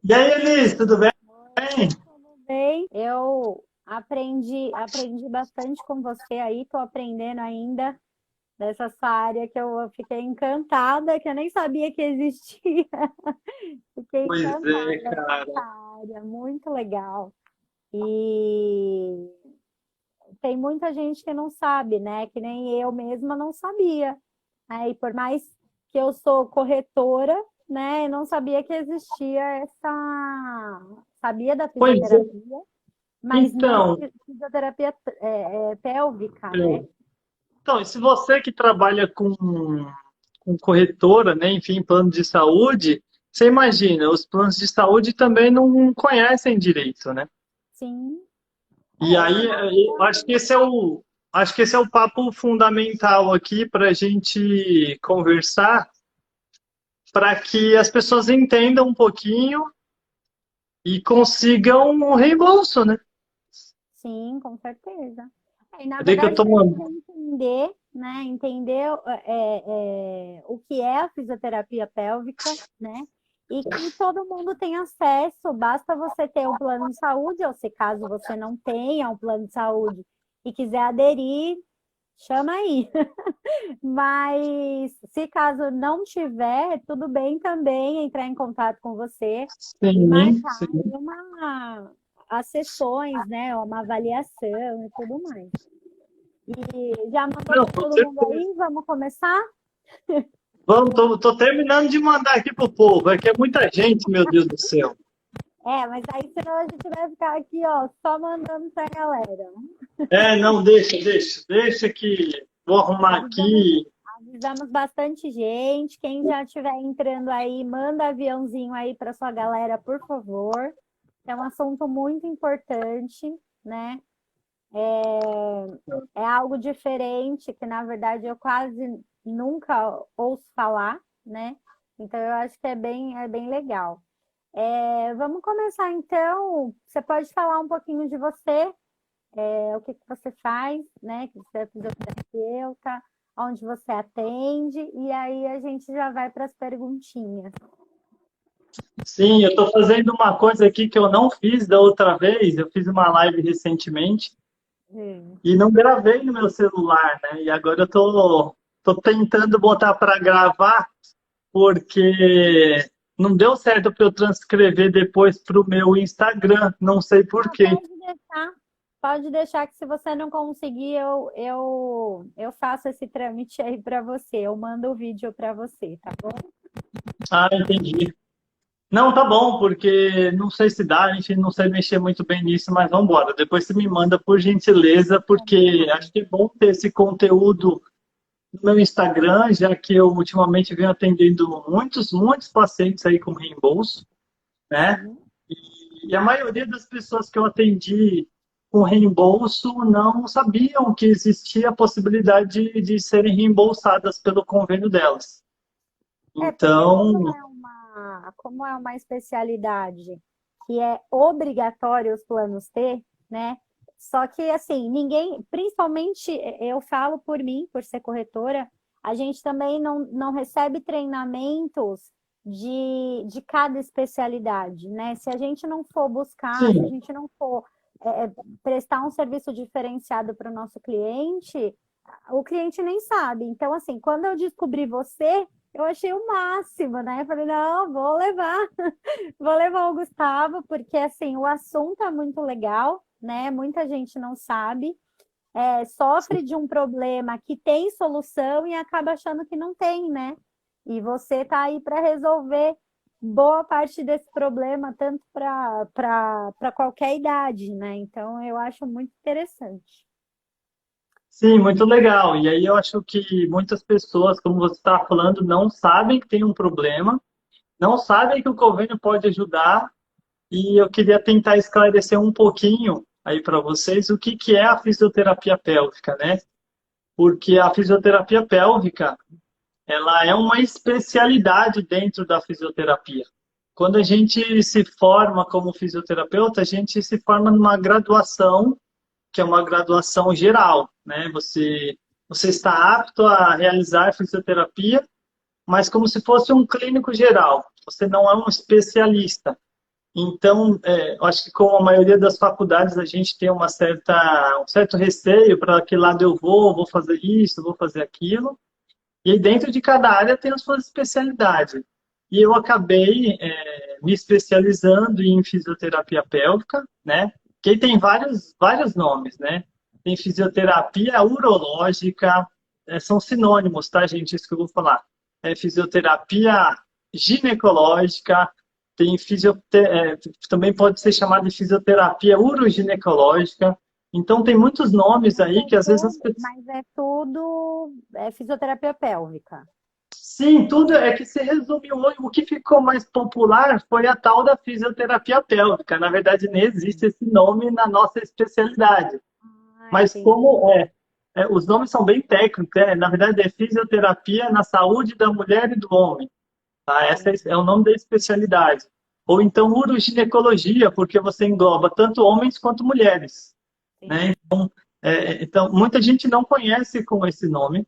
E aí, Elis, tudo bem? Oi, tudo bem? Eu aprendi bastante com você aí, estou aprendendo ainda dessa sua área que eu fiquei encantada, que eu nem sabia que existia. Fiquei Pois é, encantada com essa cara. área, muito legal. E tem muita gente que não sabe, né? Que nem eu mesma não sabia. Né? E por mais que eu sou corretora, né? Eu não sabia que existia essa. Sabia da Pois é. fisioterapia, mas não Então, fisioterapia pélvica, né? eu- então, e se você que trabalha com corretora, né, enfim, plano de saúde, você imagina, os planos de saúde também não conhecem direito, né? Sim. E É, aí, eu acho que esse é o papo fundamental aqui para a gente conversar, para que as pessoas entendam um pouquinho e consigam um reembolso, né? sim, com certeza. E na Daí que eu verdade tô precisa mandando. entender, né? Entender o que é a fisioterapia pélvica, né? E que todo mundo tem acesso, basta você ter um plano de saúde, ou se caso você não tenha um plano de saúde e quiser aderir, chama aí. Mas se caso não tiver, tudo bem também entrar em contato com você e Sim, marcar sim. as sessões, né? Uma avaliação e tudo mais. E já mandou Não, para com todo mundo certeza. aí? Vamos começar? Vamos, tô terminando de mandar aqui pro povo. É que é muita gente, meu Deus do céu. É, mas aí senão a gente vai ficar aqui, ó, só mandando para a galera. É, não, deixa que vou arrumar Avisamos, aqui. avisamos bastante gente. Quem já estiver entrando aí, manda aviãozinho aí para sua galera, por favor. É um assunto muito importante, né? É algo diferente que, na verdade, eu quase nunca ouço falar, né? Então, eu acho que é bem legal. Vamos começar, então. Você pode falar um pouquinho de você, o que você faz, né? Que você é fisioterapeuta, onde você atende, e aí a gente já vai para as perguntinhas. Sim, eu tô fazendo uma coisa aqui que eu não fiz da outra vez. Eu fiz uma live recentemente Hum. e não gravei no meu celular, né? E agora tô tentando botar para gravar porque não deu certo para eu transcrever depois para o meu Instagram. Não sei por Não, quê. pode deixar. Pode deixar que se você não conseguir, eu faço esse trâmite aí para você. Eu mando o vídeo para você, tá bom? Ah, entendi. Não, tá bom, porque não sei se dá, a gente não sei mexer muito bem nisso, mas vamos embora. Depois você me manda por gentileza, porque Combinado. acho que é bom ter esse conteúdo no meu Instagram, já que eu ultimamente venho atendendo muitos pacientes aí com reembolso, né? Sim. E a maioria das pessoas que eu atendi com reembolso não sabiam que existia a possibilidade de serem reembolsadas pelo convênio delas. Porque Então, como é uma especialidade que é obrigatório os planos ter, né? Só que assim, ninguém, principalmente eu falo por mim, por ser corretora, a gente também não recebe treinamentos de cada especialidade, né? Se a gente não for buscar, se a sim, gente não for prestar um serviço diferenciado para o nosso cliente, o cliente nem sabe. Então, assim, quando eu descobri você, eu achei o máximo, né? Falei, não, vou levar, vou levar o Gustavo, porque assim, o assunto é muito legal, né? Muita gente não sabe, sofre de um problema que tem solução e acaba achando que não tem, né? E você tá aí para resolver boa parte desse problema, tanto para qualquer idade, né? Então eu acho muito interessante. sim, muito legal. E aí eu acho que muitas pessoas, como você está falando, não sabem que tem um problema, não sabem que o convênio pode ajudar, e eu queria tentar esclarecer um pouquinho aí para vocês o que é a fisioterapia pélvica, né? Porque a fisioterapia pélvica, ela é uma especialidade dentro da fisioterapia. Quando a gente se forma como fisioterapeuta, a gente se forma numa graduação, que é uma graduação geral, né? Você está apto a realizar fisioterapia, mas como se fosse um clínico geral. Você não é um especialista. Então, eu acho que com a maioria das faculdades a gente tem um certo receio para que lado eu vou fazer isso, vou fazer aquilo. E aí dentro de cada área tem as suas especialidades. E eu acabei me especializando em fisioterapia pélvica, né? Que aí tem vários nomes, né? Tem fisioterapia urológica, são sinônimos, tá, gente? Isso que eu vou falar. Fisioterapia ginecológica, também pode ser chamada de fisioterapia uroginecológica. Então, tem muitos nomes aí que às vezes as pessoas. Mas é tudo fisioterapia pélvica. Sim, tudo é que se resumiu hoje. O que ficou mais popular foi a tal da fisioterapia pélvica. Na verdade, nem existe esse nome na nossa especialidade. Ah, Mas entendi. os nomes são bem técnicos, na verdade é fisioterapia na saúde da mulher e do homem. Tá? Esse é o nome da especialidade. Ou então uroginecologia, porque você engloba tanto homens quanto mulheres. Né? Entendi. Então, muita gente não conhece com esse nome.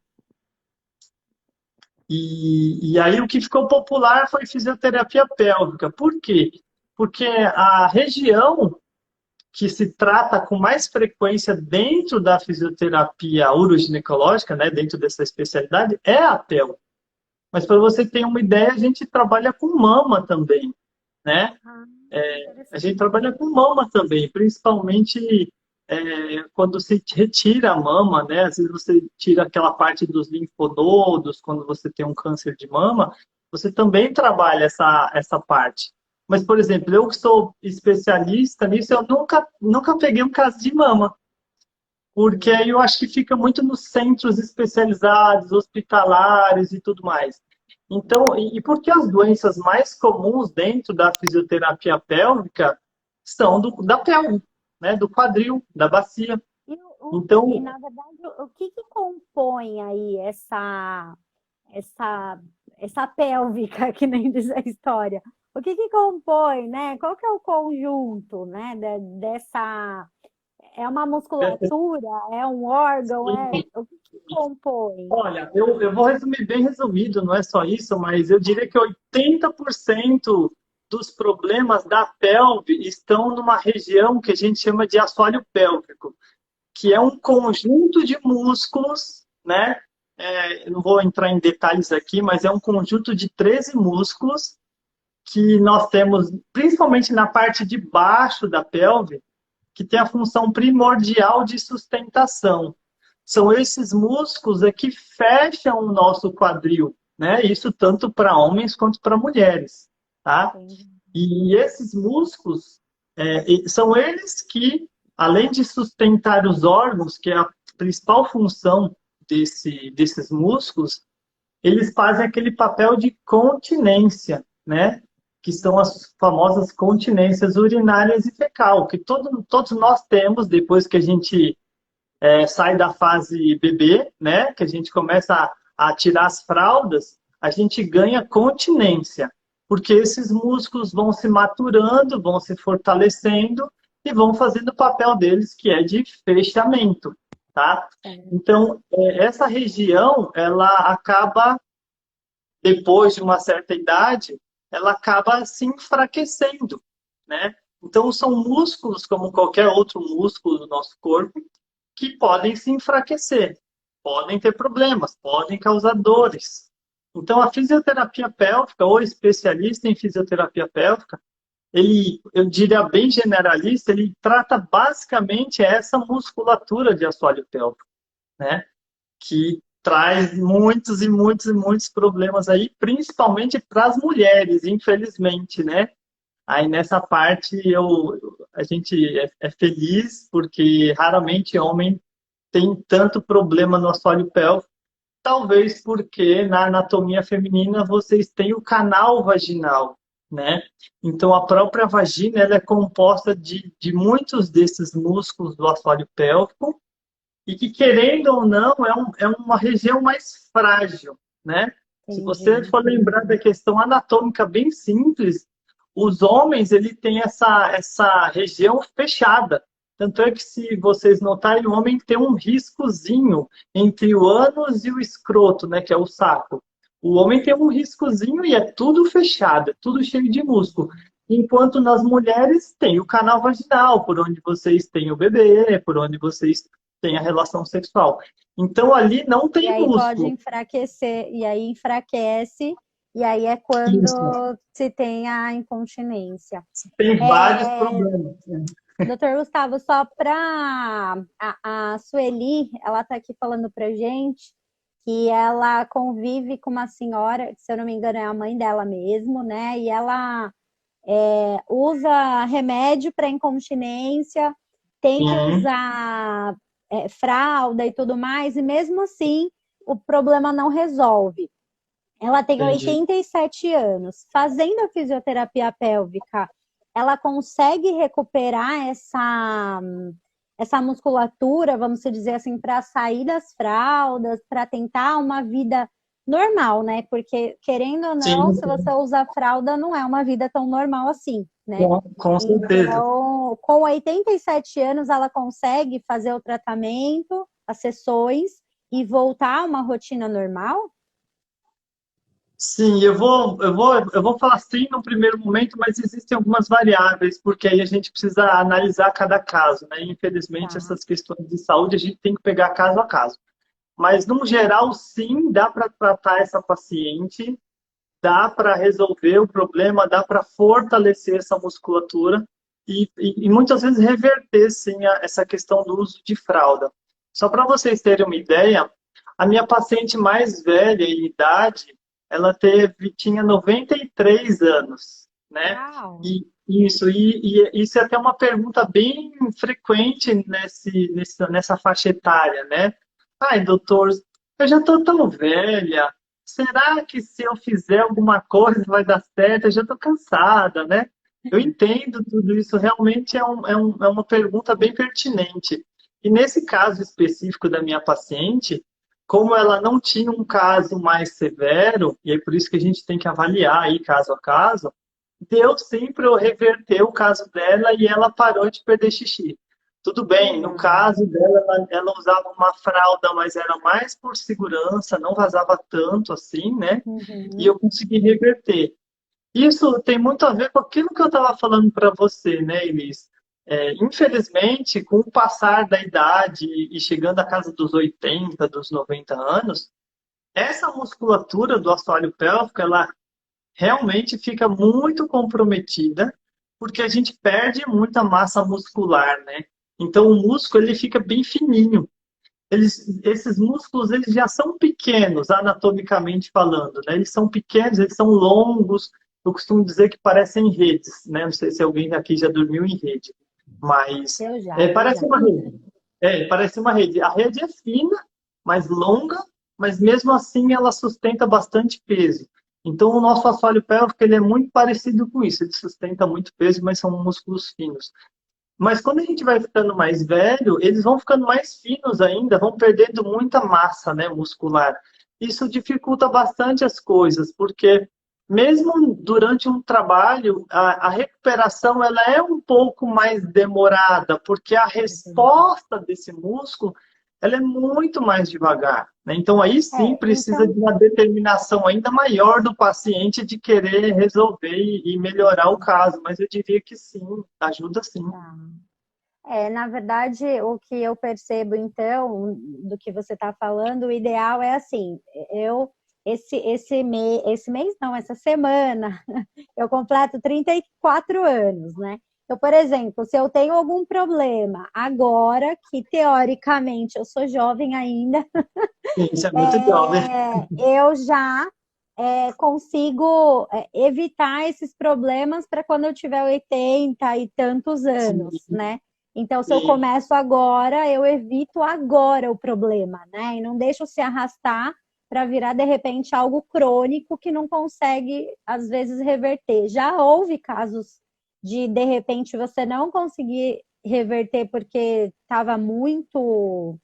E aí o que ficou popular foi fisioterapia pélvica. Por quê? Porque a região que se trata com mais frequência dentro da fisioterapia uroginecológica, né, dentro dessa especialidade, é a pelve. Mas para você ter uma ideia, a gente trabalha com mama também, né? Ah, A gente interessante. trabalha com mama também, principalmente quando se retira a mama, né? Às vezes você tira aquela parte dos linfonodos, quando você tem um câncer de mama, você também trabalha essa parte. Mas, por exemplo, eu que sou especialista nisso, eu nunca peguei um caso de mama, porque aí eu acho que fica muito nos centros especializados, hospitalares e tudo mais. Então, e porque as doenças mais comuns dentro da fisioterapia pélvica são da pelve, né? Do quadril, da bacia. E, Então, na verdade, o que que compõe aí essa, essa pélvica, que nem diz a história? O que que compõe, né? Qual que é o conjunto, né, dessa... É uma musculatura? É um órgão? O que que compõe? olha, eu vou resumir bem resumido, não é só isso, mas eu diria que 80% dos problemas da pelve estão numa região que a gente chama de assoalho pélvico, que é um conjunto de músculos, né? Eu não vou entrar em detalhes aqui, mas é um conjunto de 13 músculos que nós temos, principalmente na parte de baixo da pelve, que tem a função primordial de sustentação. São esses músculos que fecham o nosso quadril, né? Isso tanto para homens quanto para mulheres, tá? Entendi. E esses músculos são eles que, além de sustentar os órgãos, que é a principal função desses músculos, eles fazem aquele papel de continência, né? Que são as famosas continências urinárias e fecal, que todos nós temos depois que a gente sai da fase bebê, né? Que a gente começa a tirar as fraldas, a gente ganha continência, porque esses músculos vão se maturando, vão se fortalecendo e vão fazendo o papel deles, que é de fechamento, tá? Então, essa região, ela acaba, depois de uma certa idade, ela acaba se enfraquecendo, né? Então, são músculos, como qualquer outro músculo do nosso corpo, que podem se enfraquecer, podem ter problemas, podem causar dores. Então, a fisioterapia pélvica, ou especialista em fisioterapia pélvica, ele, eu diria bem generalista, ele trata basicamente essa musculatura de assoalho pélvico, né? Que traz muitos e muitos e muitos problemas aí, principalmente para as mulheres, infelizmente, né? Aí nessa parte a gente é feliz porque raramente homem tem tanto problema no assoalho pélvico, talvez porque na anatomia feminina vocês têm o canal vaginal, né? Então a própria vagina ela é composta de muitos desses músculos do assoalho pélvico e que, querendo ou não, é uma região mais frágil, né? Se você Entendi. for lembrar da questão anatômica bem simples, os homens ele tem essa região fechada. Tanto é que, se vocês notarem, o homem tem um riscozinho entre o ânus e o escroto, né, que é o saco. O homem tem um riscozinho e é tudo fechado, é tudo cheio de músculo. enquanto nas mulheres tem o canal vaginal, por onde vocês têm o bebê, por onde vocês têm a relação sexual. Então ali não E tem aí pode músculo. enfraquecer, e aí enfraquece, e aí é Isso. quando se tem a incontinência. Tem vários É, problemas. doutor Gustavo, só para a Sueli, ela está aqui falando para gente que ela convive com uma senhora, que se eu não me engano é a mãe dela mesmo, né? E ela usa remédio para incontinência, tem que Sim, usar fralda e tudo mais, e mesmo assim o problema não resolve. Ela tem entendi. 87 anos. Fazendo a fisioterapia pélvica, ela consegue recuperar essa musculatura, vamos dizer assim, para sair das fraldas, para tentar uma vida normal, né? Porque, querendo ou não, Sim, se você usa fralda, não é uma vida tão normal assim, né? com certeza. Então, com 87 anos, ela consegue fazer o tratamento, as sessões e voltar a uma rotina normal? Sim, eu vou falar sim no primeiro momento, mas existem algumas variáveis, porque aí a gente precisa analisar cada caso, né? Infelizmente, Tá. essas questões de saúde a gente tem que pegar caso a caso. Mas, no geral, sim, dá para tratar essa paciente, dá para resolver o problema, dá para fortalecer essa musculatura e muitas vezes reverter, sim, essa questão do uso de fralda. Só para vocês terem uma ideia, a minha paciente mais velha em idade, tinha 93 anos, né? Uau! E isso é até uma pergunta bem frequente nessa faixa etária, né? Ai, doutor, eu já estou tão velha, será que se eu fizer alguma coisa vai dar certo? Eu já estou cansada, né? Eu entendo tudo isso, realmente é uma pergunta bem pertinente. E nesse caso específico da minha paciente, como ela não tinha um caso mais severo, e é por isso que a gente tem que avaliar aí caso a caso, deu sim para eu reverter o caso dela e ela parou de perder xixi. Tudo Que bem, no legal. caso dela, ela usava uma fralda, mas era mais por segurança, não vazava tanto assim, né? E Uhum. eu consegui reverter. Isso tem muito a ver com aquilo que eu estava falando para você, né, Elis? Infelizmente, com o passar da idade e chegando à casa dos 80, dos 90 anos, essa musculatura do assoalho pélvico, ela realmente fica muito comprometida, porque a gente perde muita massa muscular, né? Então o músculo ele fica bem fininho. Esses músculos eles já são pequenos, anatomicamente falando, né? Eles são pequenos, eles são longos. Eu costumo dizer que parecem redes, né? Não sei se alguém aqui já dormiu em rede, mas Eu parece já. uma rede. Parece uma rede. A rede é fina, mais longa, mas mesmo assim ela sustenta bastante peso. Então o nosso assoalho pélvico ele é muito parecido com isso. Ele sustenta muito peso, mas são músculos finos. Mas quando a gente vai ficando mais velho, eles vão ficando mais finos ainda, vão perdendo muita massa, né, muscular. Isso dificulta bastante as coisas, porque mesmo durante um trabalho, a recuperação ela é um pouco mais demorada, porque a Entendi. resposta desse músculo ela é muito mais devagar, né? Então aí sim precisa Então, de uma determinação ainda maior do paciente de querer resolver e melhorar o caso, mas eu diria que sim, ajuda sim. tá. Na verdade, o que eu percebo, então, do que você está falando, o ideal é assim, eu, esse mês não, essa semana, eu completo 34 anos, né? Então, por exemplo, se eu tenho algum problema agora, que teoricamente eu sou jovem ainda, Sim, isso é muito jovem. eu já consigo evitar esses problemas para quando eu tiver 80 e tantos Sim, anos, né? Então, se eu sim. começo agora, eu evito agora o problema, né? E não deixo se arrastar para virar, de repente, algo crônico que não consegue, às vezes, reverter. Já houve casos de repente, você não conseguir reverter porque estava muito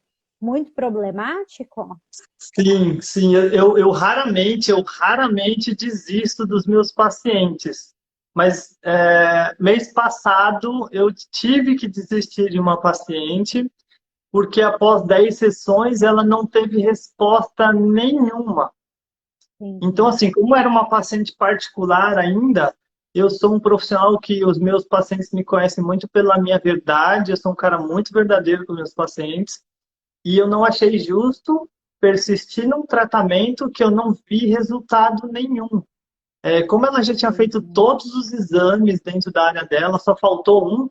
problemático? Sim, sim, eu raramente desisto dos meus pacientes. Mas mês passado eu tive que desistir de uma paciente porque após 10 sessões ela não teve resposta nenhuma. Então, Entendi. assim, como era uma paciente particular ainda, eu sou um profissional que os meus pacientes me conhecem muito pela minha verdade, eu sou um cara muito verdadeiro com meus pacientes, e eu não achei justo persistir num tratamento que eu não vi resultado nenhum. Como ela já tinha feito Uhum. todos os exames dentro da área dela, só faltou um,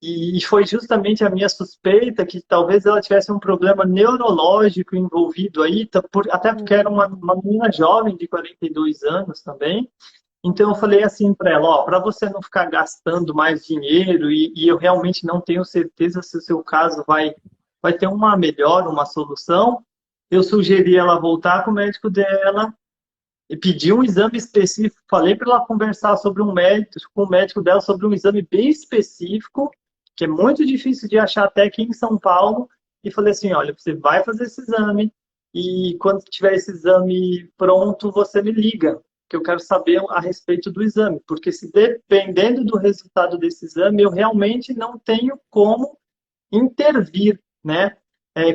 e foi justamente a minha suspeita que talvez ela tivesse um problema neurológico envolvido aí, até porque era uma Uhum. menina jovem de 42 anos também. Então eu falei assim para ela, ó, para você não ficar gastando mais dinheiro e eu realmente não tenho certeza se o seu caso vai ter uma melhora, uma solução, eu sugeri ela voltar com o médico dela e pedi um exame específico, falei para ela conversar sobre um médico, com o médico dela sobre um exame bem específico, que é muito difícil de achar até aqui em São Paulo, e falei assim, olha, você vai fazer esse exame e quando tiver esse exame pronto, você me liga, que eu quero saber a respeito do exame, porque se dependendo do resultado desse exame, eu realmente não tenho como intervir, né?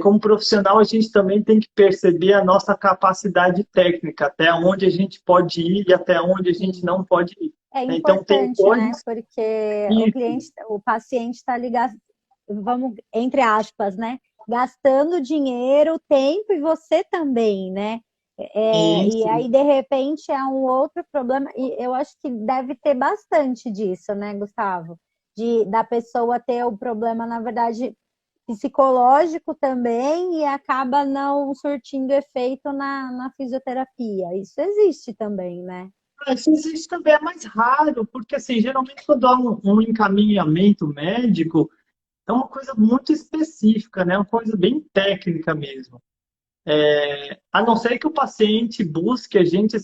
Como profissional, a gente também tem que perceber a nossa capacidade técnica, até onde a gente pode ir e até onde a gente Sim. não pode ir. É Então, tem importante, né? coisas Porque o que... cliente, o paciente está ligado, vamos, entre aspas, né? Gastando dinheiro, tempo e você também, né? E Isso. aí, de repente, é um outro problema, e eu acho que deve ter bastante disso, né, Gustavo? Da pessoa ter o problema, na verdade, psicológico também e acaba não surtindo efeito na fisioterapia. Isso existe também, né? Isso existe também, é mais raro, porque, assim, geralmente quando há um encaminhamento médico, é uma coisa muito específica, né? Uma coisa bem técnica mesmo. A não ser que o paciente busque a gente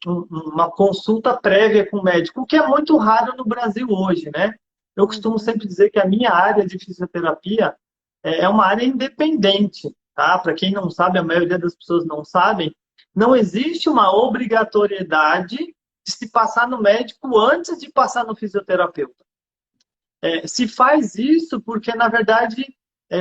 uma consulta prévia com o médico, o que é muito raro no Brasil hoje, né? Eu costumo Uhum. sempre dizer que a minha área de fisioterapia é uma área independente, tá? Para quem não sabe, a maioria das pessoas não sabem, não existe uma obrigatoriedade de se passar no médico antes de passar no fisioterapeuta. Se faz isso porque, na verdade,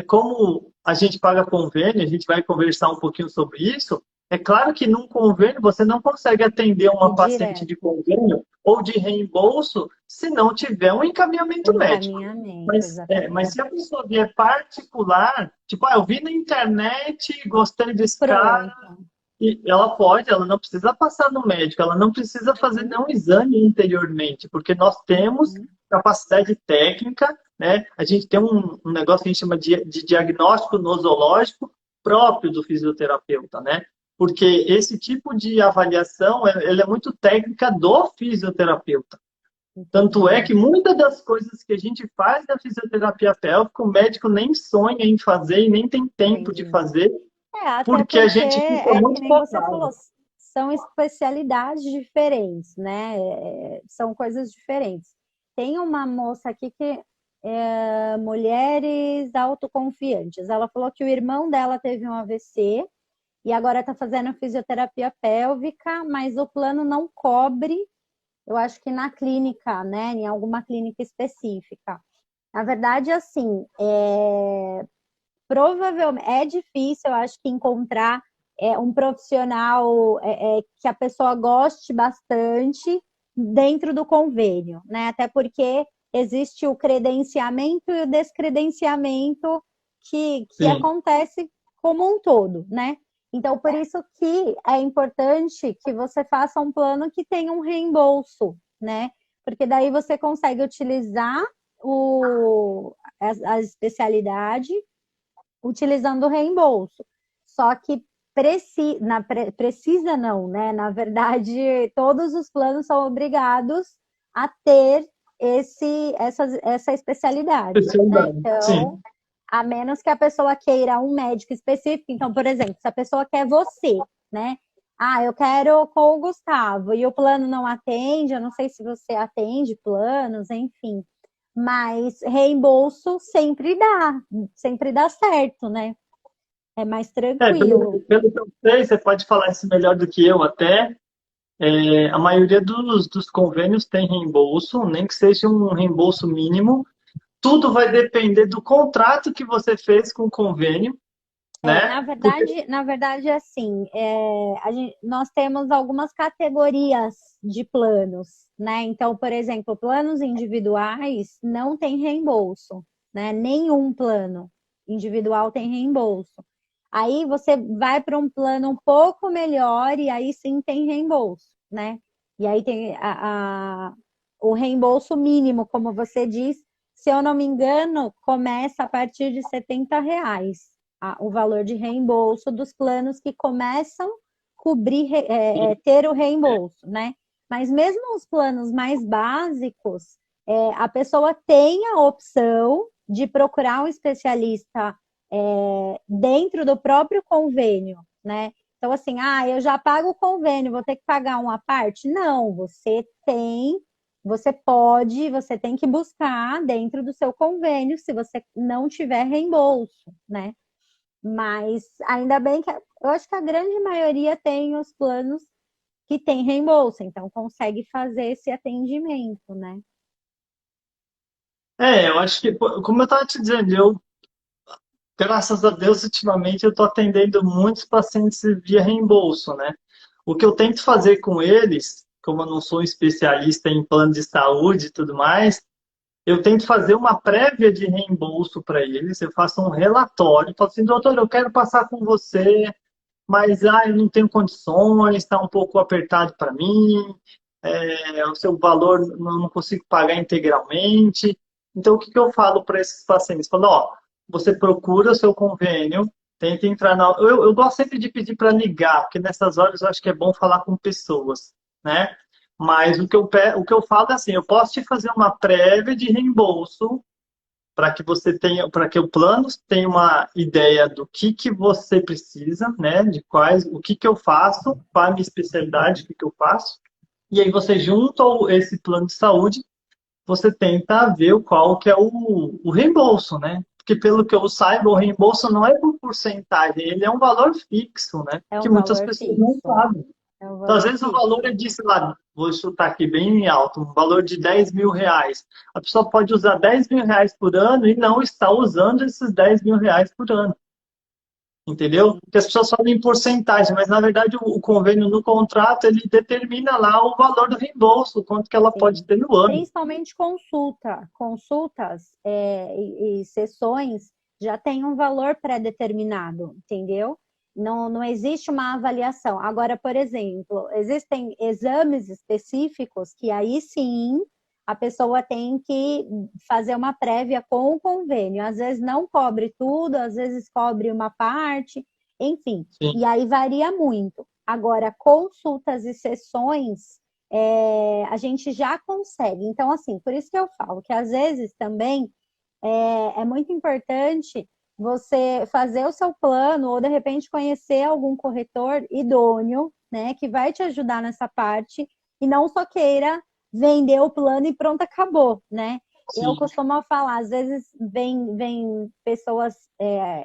como a gente paga convênio, a gente vai conversar um pouquinho sobre isso. É claro que num convênio você não consegue atender E uma paciente de direto, convênio ou de reembolso se não tiver um o encaminhamento médico. encaminhamento, Mas se exatamente. a pessoa vier particular, tipo, eu vi na internet, gostei E desse cara, pronto. e ela não precisa passar no médico, ela não precisa fazer Uhum, nenhum exame anteriormente, porque nós temos uhum. capacidade técnica, né? A gente tem um negócio que a gente chama de diagnóstico nosológico próprio do fisioterapeuta, né? Porque esse tipo de avaliação, ela é muito técnica do fisioterapeuta. Tanto é Entendi. que muitas das coisas que a gente faz na fisioterapia pélvica, o médico nem sonha em fazer e nem tem tempo de Entendi. fazer, Até porque a porque gente fica é que muito nem você falou, focado. são especialidades diferentes, né? São coisas diferentes. Tem uma moça aqui que é mulheres autoconfiantes. Ela falou que o irmão dela teve um AVC e agora está fazendo fisioterapia pélvica, mas o plano não cobre, eu acho que na clínica, né? Em alguma clínica específica. Na verdade, assim, provavelmente é difícil, eu acho que encontrar um profissional que a pessoa goste bastante dentro do convênio, né? Até porque existe o credenciamento e o descredenciamento que Sim. acontece como um todo, né? Então, por isso que é importante que você faça um plano que tenha um reembolso, né? Porque daí você consegue utilizar a especialidade utilizando o reembolso. Só que precisa não, né? Na verdade, todos os planos são obrigados a ter essa especialidade, né? Especialidade. Então, Sim. a menos que a pessoa queira um médico específico. Então, por exemplo, se a pessoa quer você, né? Ah, eu quero com o Gustavo e o plano não atende, eu não sei se você atende planos, enfim. Mas reembolso sempre dá certo, né? É mais tranquilo. Pelo que eu sei, você pode falar isso melhor do que eu até. A maioria dos convênios tem reembolso, nem que seja um reembolso mínimo. Tudo vai depender do contrato que você fez com o convênio. né? Porque Na verdade, assim, nós temos algumas categorias de planos, né? Então, por exemplo, planos individuais não tem reembolso, né? Nenhum plano individual tem reembolso. Aí você vai para um plano um pouco melhor e aí sim tem reembolso, né? E aí tem o reembolso mínimo, como você diz, se eu não me engano, começa a partir de R$ 70 o valor de reembolso dos planos que começam a cobrir, ter o reembolso, né? Mas mesmo os planos mais básicos, a pessoa tem a opção de procurar um especialista dentro do próprio convênio, né? Então, assim, eu já pago o convênio, vou ter que pagar uma parte? Não, você tem que buscar dentro do seu convênio se você não tiver reembolso, né? Mas ainda bem que eu acho que a grande maioria tem os planos que tem reembolso, então consegue fazer esse atendimento, né? eu acho que, pô, como eu estava te dizendo, graças a Deus, ultimamente eu estou atendendo muitos pacientes via reembolso, né? O que eu tento fazer com eles, como eu não sou um especialista em plano de saúde e tudo mais, eu tento fazer uma prévia de reembolso para eles. Eu faço um relatório, falo assim, doutor, eu quero passar com você, mas eu não tenho condições, está um pouco apertado para mim, o seu valor não consigo pagar integralmente. Então, o que eu falo para esses pacientes? Falo, ó, você procura o seu convênio, tenta entrar na. Eu gosto sempre de pedir para ligar, porque nessas horas eu acho que é bom falar com pessoas, né? Mas o que eu falo é assim, eu posso te fazer uma prévia de reembolso para que você tenha, para que o plano tenha uma ideia do que você precisa, né? De quais, o que eu faço, qual a minha especialidade, o que eu faço. E aí você junta esse plano de saúde, você tenta ver qual que é o reembolso, né? Porque pelo que eu saiba, o reembolso não é por porcentagem, ele é um valor fixo, né? É Que um muitas valor pessoas não fixo. sabem. É um Então, às valor vezes o fixo. valor é de, sei lá, vou chutar aqui bem alto, um valor de R$ 10.000. A pessoa pode usar R$ 10.000 por ano e não está usando esses R$ 10.000 por ano. Entendeu? Porque as pessoas falam em porcentagem, mas na verdade o convênio no contrato ele determina lá o valor do reembolso, quanto que ela pode Sim. ter no ano. Principalmente consultas e sessões já tem um valor pré-determinado, entendeu? Não existe uma avaliação. Agora, por exemplo, existem exames específicos que aí sim a pessoa tem que fazer uma prévia com o convênio. Às vezes não cobre tudo, às vezes cobre uma parte, enfim. Sim, E aí varia muito. Agora, consultas e sessões a gente já consegue. Então, assim, por isso que eu falo que às vezes também é muito importante você fazer o seu plano ou de repente conhecer algum corretor idôneo, né, que vai te ajudar nessa parte e não só queira vender o plano e pronto, acabou, né? Eu sim. costumo falar, às vezes vem pessoas,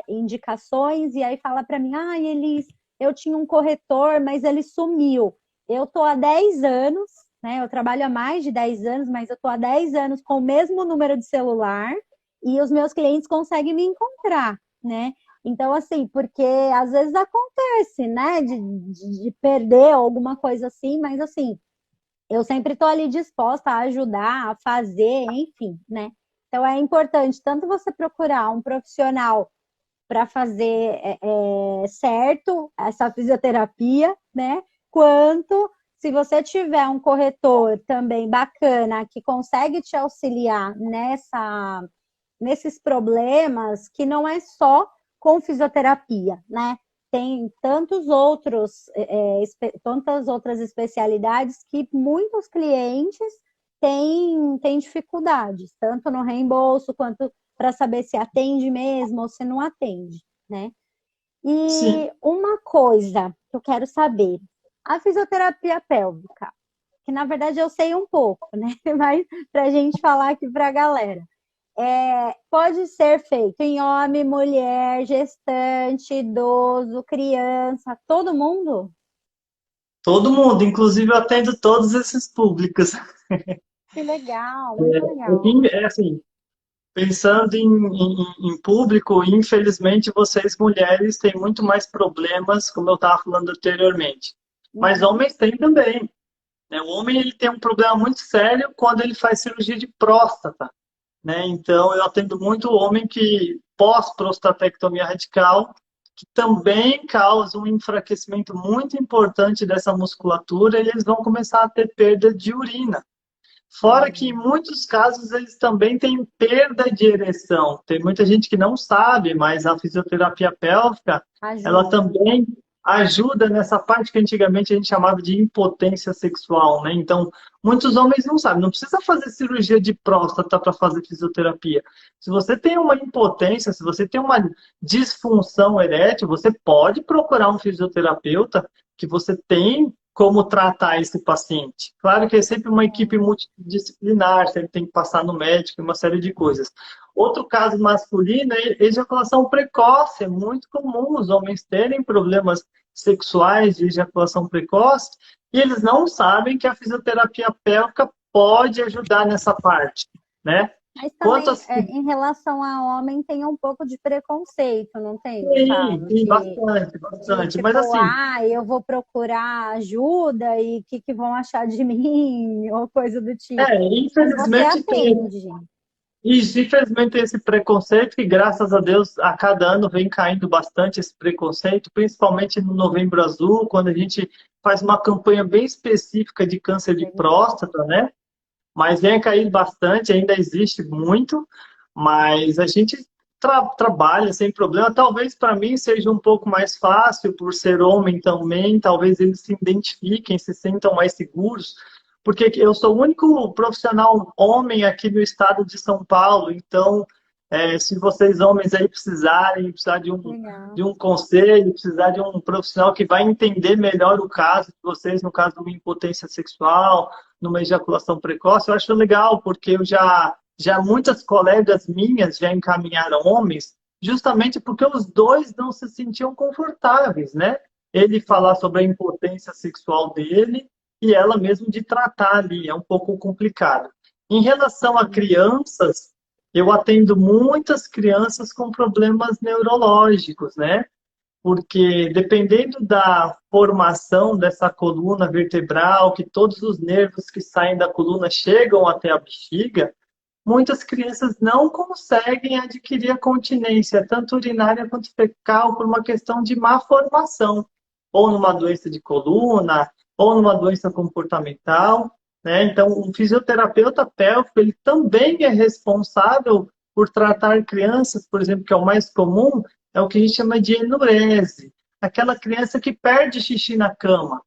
indicações, e aí fala para mim, Elis, eu tinha um corretor, mas ele sumiu. Eu tô há 10 anos, né? Eu trabalho há mais de 10 anos, mas eu tô há 10 anos com o mesmo número de celular e os meus clientes conseguem me encontrar, né? Então, assim, porque às vezes acontece, né, de perder alguma coisa assim, mas assim, eu sempre estou ali disposta a ajudar, a fazer, enfim, né? Então é importante tanto você procurar um profissional para fazer certo essa fisioterapia, né? Quanto se você tiver um corretor também bacana que consegue te auxiliar nesses problemas, que não é só com fisioterapia, né? Tem tantas outras especialidades que muitos clientes têm dificuldades, tanto no reembolso quanto para saber se atende mesmo ou se não atende, né? Sim. E uma coisa que eu quero saber, a fisioterapia pélvica, que na verdade eu sei um pouco, né? Mas para a gente falar aqui para a galera. Pode ser feito em homem, mulher, gestante, idoso, criança, todo mundo? Todo mundo, inclusive eu atendo todos esses públicos. Que legal, muito legal. É assim, Pensando em público, infelizmente vocês mulheres têm muito mais problemas, como eu estava falando anteriormente. Mas Uhum. homens têm também, né? O homem ele tem um problema muito sério quando ele faz cirurgia de próstata, né? Então eu atendo muito homem que pós-prostatectomia radical, que também causa um enfraquecimento muito importante dessa musculatura e eles vão começar a ter perda de urina. Fora que em Uhum. muitos casos eles também têm perda de ereção. Tem muita gente que não sabe, mas a fisioterapia pélvica, ela Ajuda. também ajuda nessa parte que antigamente a gente chamava de impotência sexual, né? Então, muitos homens não sabem, não precisa fazer cirurgia de próstata para fazer fisioterapia. Se você tem uma impotência, se você tem uma disfunção erétil, você pode procurar um fisioterapeuta que você tem como tratar esse paciente. Claro que é sempre uma equipe multidisciplinar, sempre tem que passar no médico e uma série de coisas. Outro caso masculino é ejaculação precoce. É muito comum os homens terem problemas sexuais de ejaculação precoce e eles não sabem que a fisioterapia pélvica pode ajudar nessa parte, né? Mas Quanto também, às em relação a homem, tem um pouco de preconceito, não tem, sim, Gustavo? sim, bastante, De bastante. Mas tipo, assim, eu vou procurar ajuda e o que, que vão achar de mim, ou coisa do tipo. Mas você infelizmente tem. atende. E infelizmente tem esse preconceito que, graças a Deus, a cada ano vem caindo bastante esse preconceito, principalmente no Novembro Azul, quando a gente faz uma campanha bem específica de câncer de próstata, né? Mas vem caindo bastante, ainda existe muito, mas a gente trabalha sem problema. Talvez para mim seja um pouco mais fácil, por ser homem também, talvez eles se identifiquem, se sintam mais seguros, porque eu sou o único profissional homem aqui no estado de São Paulo, então, se vocês homens aí precisar de Legal. um conselho, precisar de um profissional que vai entender melhor o caso de vocês, no caso de uma impotência sexual, numa ejaculação precoce, eu acho legal, porque já muitas colegas minhas já encaminharam homens, justamente porque os dois não se sentiam confortáveis, né? Ele falar sobre a impotência sexual dele e ela mesmo de tratar ali, é um pouco complicado. Em relação a crianças, eu atendo muitas crianças com problemas neurológicos, né? Porque dependendo da formação dessa coluna vertebral, que todos os nervos que saem da coluna chegam até a bexiga, muitas crianças não conseguem adquirir a continência, tanto urinária quanto fecal, por uma questão de má formação, ou numa doença de coluna, ou numa doença comportamental, né? Então, o fisioterapeuta pélvico, ele também é responsável por tratar crianças, por exemplo, que é o mais comum, é o que a gente chama de enurese, aquela criança que perde xixi na cama.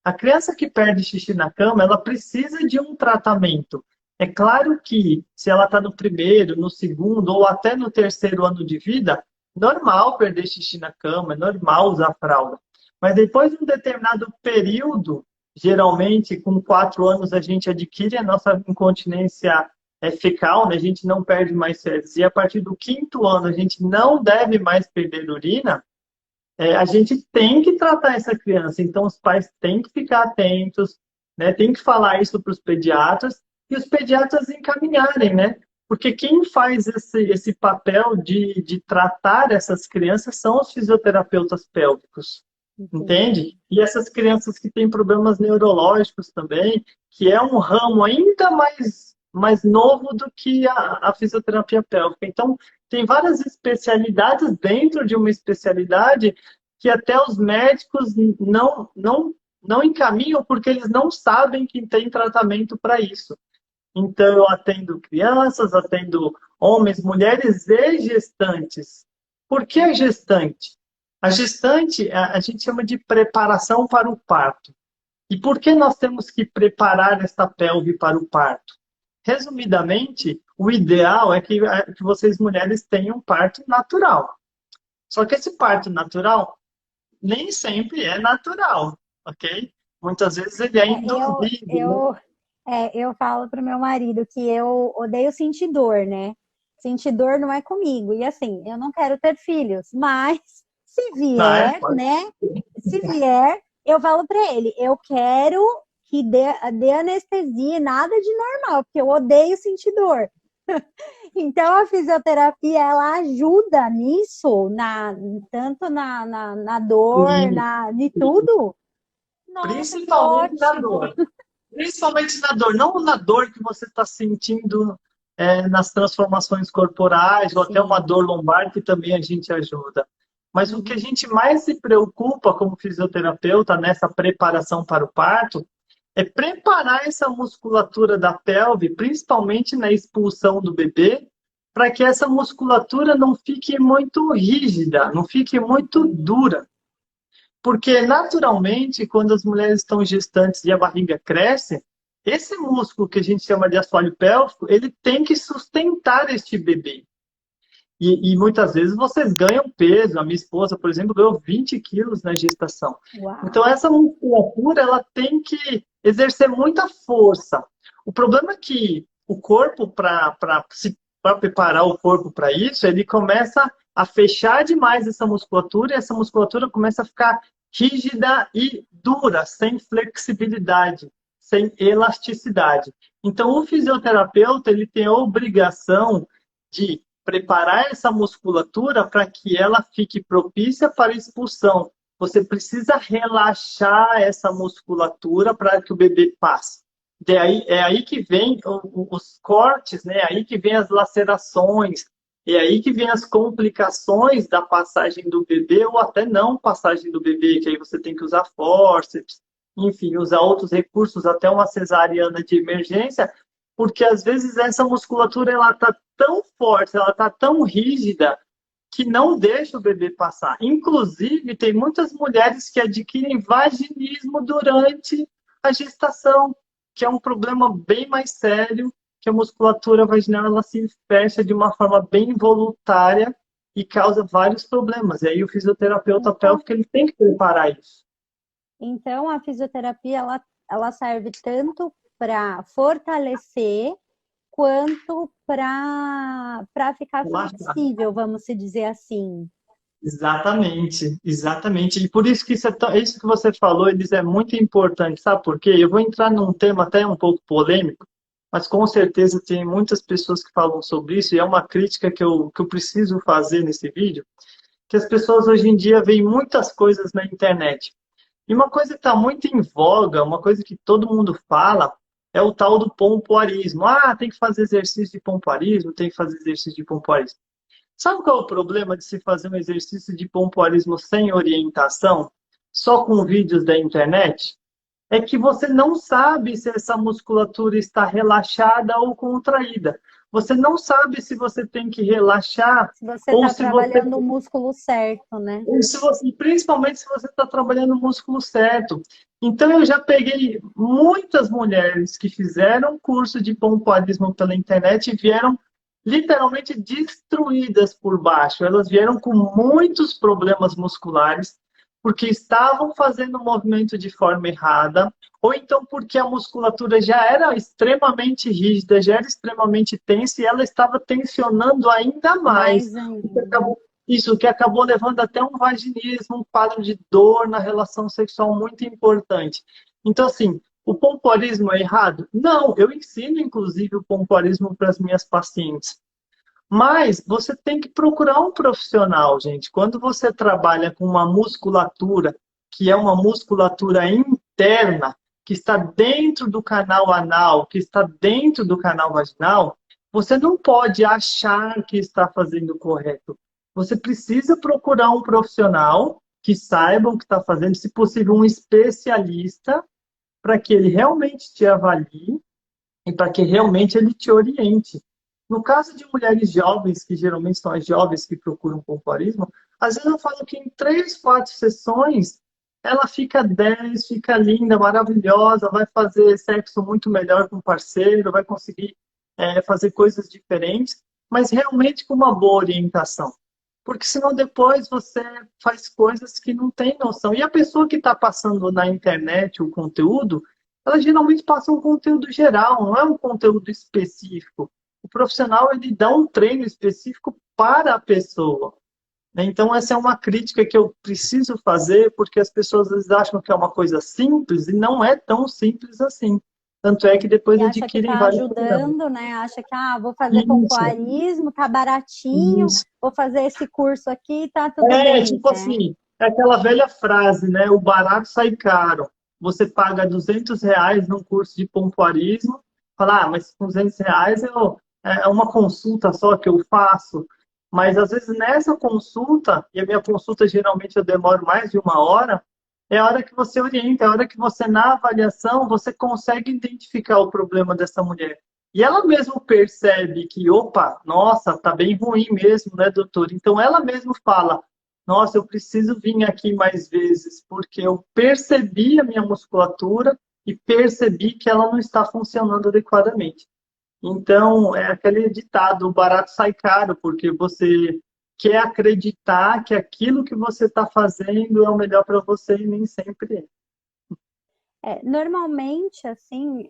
A criança que perde xixi na cama, ela precisa de um tratamento. É claro que se ela está no primeiro, no segundo ou até no terceiro ano de vida, normal perder xixi na cama, é normal usar fralda. Mas depois de um determinado período, geralmente com 4 anos a gente adquire a nossa incontinência fecal, né? A gente não perde mais fezes. E a partir do quinto ano a gente não deve mais perder urina, a gente tem que tratar essa criança. Então, os pais têm que ficar atentos, né? Tem que falar isso para os pediatras e os pediatras encaminharem, né? Porque quem faz esse papel de tratar essas crianças são os fisioterapeutas pélvicos, Entendi. entende? E essas crianças que têm problemas neurológicos também, que é um ramo ainda mais novo do que a fisioterapia pélvica. Então, tem várias especialidades dentro de uma especialidade que até os médicos não encaminham porque eles não sabem que tem tratamento para isso. Então, eu atendo crianças, atendo homens, mulheres e gestantes. Por que a gestante? A gestante, a gente chama de preparação para o parto. E por que nós temos que preparar esta pelve para o parto? Resumidamente, o ideal é que vocês mulheres tenham parto natural. Só que esse parto natural nem sempre é natural, ok? Muitas vezes ele é É, eu, induzido, né? eu, eu falo pro meu marido que eu odeio sentir dor, né? Sentir dor não é comigo. E assim, eu não quero ter filhos, mas se Não é? vier, né? Se vier, eu falo para ele, eu quero que dê anestesia, nada de normal, porque eu odeio sentir dor. Então, a fisioterapia, ela ajuda nisso, tanto na dor, Sim, de tudo? Nossa, que principalmente na ótimo! dor. Principalmente na dor, não na dor que você está sentindo nas transformações corporais, ou até uma Sim. dor lombar, que também a gente ajuda. Mas o que a Uhum. gente mais se preocupa como fisioterapeuta nessa preparação para o parto é preparar essa musculatura da pelve, principalmente na expulsão do bebê, para que essa musculatura não fique muito rígida, não fique muito Entendi. dura. Porque, naturalmente, quando as mulheres estão gestantes e a barriga cresce, esse músculo que a gente chama de assoalho pélvico, ele tem que sustentar este bebê. E muitas vezes vocês ganham peso. A minha esposa, por exemplo, ganhou 20 quilos na gestação. Então, Uau! essa musculatura, ela tem que exercer muita força. O problema é que o corpo, para preparar o corpo para isso, ele começa a fechar demais essa musculatura e essa musculatura começa a ficar rígida e dura, sem flexibilidade, sem elasticidade. Então, o fisioterapeuta, ele tem a obrigação de preparar essa musculatura para que ela fique propícia para expulsão. Você precisa relaxar essa musculatura para que o bebê passe. É aí que vem os cortes, né? É aí que vem as lacerações, é aí que vem as complicações da passagem do bebê ou até não passagem do bebê, que aí você tem que usar fórceps, enfim, usar outros recursos, até uma cesariana de emergência, porque às vezes essa musculatura ela está tão forte, ela está tão rígida que não deixa o bebê passar. Inclusive, tem muitas mulheres que adquirem vaginismo durante a gestação, que é um problema bem mais sério, que a musculatura vaginal ela se fecha de uma forma bem voluntária e causa vários problemas. E aí o fisioterapeuta Então, pélvico ele tem que preparar isso. então a fisioterapia, ela serve tanto para fortalecer quanto para ficar Relaxa. flexível, vamos se dizer assim. Exatamente, exatamente. E por isso que isso que você falou, eles é muito importante, sabe por quê? Eu vou entrar num tema até um pouco polêmico, mas com certeza tem muitas pessoas que falam sobre isso, e é uma crítica que eu preciso fazer nesse vídeo, que as pessoas hoje em dia veem muitas coisas na internet. E uma coisa que está muito em voga, uma coisa que todo mundo fala, é o tal do pompoarismo. Ah, tem que fazer exercício de pompoarismo, tem que fazer exercício de pompoarismo. Sabe qual é o problema de se fazer um exercício de pompoarismo sem orientação, só com vídeos da internet? É que você não sabe se essa musculatura está relaxada ou contraída. Você não sabe se você tem que relaxar Se você ou está se você trabalhando o músculo certo, né? principalmente se você está trabalhando o músculo certo. Então, eu já peguei muitas mulheres que fizeram curso de pompoarismo pela internet e vieram literalmente destruídas por baixo. Elas vieram com muitos problemas musculares, porque estavam fazendo o movimento de forma errada, ou então porque a musculatura já era extremamente rígida, já era extremamente tensa e ela estava tensionando ainda mais. Mais O que ainda. acabou isso que acabou levando até um vaginismo, um quadro de dor na relação sexual muito importante. Então, assim, o pompoarismo é errado? Não, eu ensino, inclusive, o pompoarismo para as minhas pacientes. Mas você tem que procurar um profissional, gente. Quando você trabalha com uma musculatura, que é uma musculatura interna, que está dentro do canal anal, que está dentro do canal vaginal, você não pode achar que está fazendo o correto. Você precisa procurar um profissional que saiba o que está fazendo, se possível, um especialista, para que ele realmente te avalie e para que realmente ele te oriente. No caso de mulheres jovens, que geralmente são as jovens que procuram pompoarismo, às vezes eu falo que em 3, 4 sessões ela fica 10, fica linda, maravilhosa, vai fazer sexo muito melhor com o parceiro, vai conseguir fazer coisas diferentes, mas realmente com uma boa orientação. Porque senão depois você faz coisas que não tem noção. E a pessoa que está passando na internet o conteúdo, ela geralmente passa um conteúdo geral, não é um conteúdo específico. O profissional ele dá um treino específico para a pessoa. Né? Então, essa é uma crítica que eu preciso fazer, porque as pessoas às vezes acham que é uma coisa simples e não é tão simples assim. tanto é que E depois acha que adquirem está vários programas. ajudando, né? Acha que, vou fazer Isso, pompoarismo, tá baratinho, isso. vou fazer esse curso aqui, tá tudo É bem, tipo né? assim, é aquela velha frase, né? O barato sai caro. Você paga R$ 200 num curso de pompoarismo, fala, mas com R$ 200 é uma consulta só que eu faço. Mas às vezes nessa consulta, e a minha consulta geralmente eu demoro mais de 1 hora, é a hora que você orienta, é a hora que você, na avaliação, você consegue identificar o problema dessa mulher. E ela mesma percebe que, opa, nossa, tá bem ruim mesmo, né, doutor? Então ela mesma fala, nossa, eu preciso vir aqui mais vezes, porque eu percebi a minha musculatura e percebi que ela não está funcionando adequadamente. Então, é aquele ditado, o barato sai caro, porque você quer acreditar que aquilo que você está fazendo é o melhor para você e nem sempre é. Normalmente, assim,